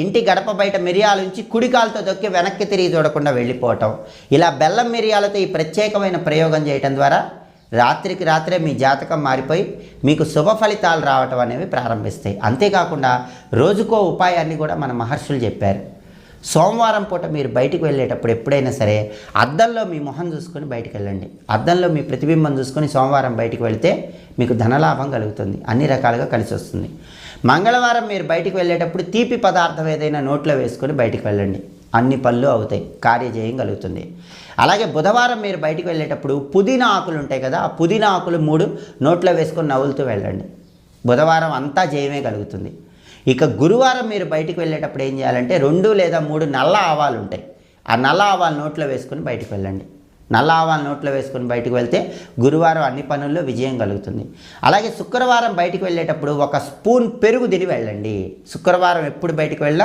ఇంటి గడప బయట మిరియాలుంచి కుడికాలతో దొక్కి వెనక్కి తిరిగి చూడకుండా వెళ్ళిపోవటం. ఇలా బెల్లం మిరియాలతో ఈ ప్రత్యేకమైన ప్రయోగం చేయటం ద్వారా రాత్రికి రాత్రే మీ జాతకం మారిపోయి మీకు శుభ ఫలితాలు రావటం అనేవి ప్రారంభిస్తాయి. అంతేకాకుండా రోజుకో ఉపాయాన్ని కూడా మన మహర్షులు చెప్పారు. సోమవారం పూట మీరు బయటికి వెళ్ళేటప్పుడు ఎప్పుడైనా సరే అద్దంలో మీ మొహం చూసుకొని బయటికి వెళ్ళండి. అద్దంలో మీ ప్రతిబింబం చూసుకొని సోమవారం బయటికి వెళ్తే మీకు ధనలాభం కలుగుతుంది, అన్ని రకాలుగా కలిసి వస్తుంది. మంగళవారం మీరు బయటికి వెళ్ళేటప్పుడు తీపి పదార్థం ఏదైనా నోట్లో వేసుకొని బయటికి వెళ్ళండి, అన్ని పనులు అవుతాయి, కార్యజయం కలుగుతుంది. అలాగే బుధవారం మీరు బయటికి వెళ్ళేటప్పుడు పుదీనా ఆకులు ఉంటాయి కదా, ఆ పుదీనా ఆకులు 3 నోట్లో వేసుకొని నవ్వులుతూ వెళ్ళండి, బుధవారం అంతా జయమే కలుగుతుంది. ఇక గురువారం మీరు బయటికి వెళ్ళేటప్పుడు ఏం చేయాలంటే 2 లేదా 3 నల్ల ఆవాలు ఉంటాయి, ఆ నల్ల ఆవాలు నోట్లో వేసుకొని బయటికి వెళ్ళండి. నల్ల ఆవాలు నోట్లో వేసుకొని బయటికి వెళ్తే గురువారం అన్ని పనుల్లో విజయం కలుగుతుంది. అలాగే శుక్రవారం బయటికి వెళ్ళేటప్పుడు 1 స్పూన్ పెరుగు తిని వెళ్ళండి. శుక్రవారం ఎప్పుడు బయటికి వెళ్ళినా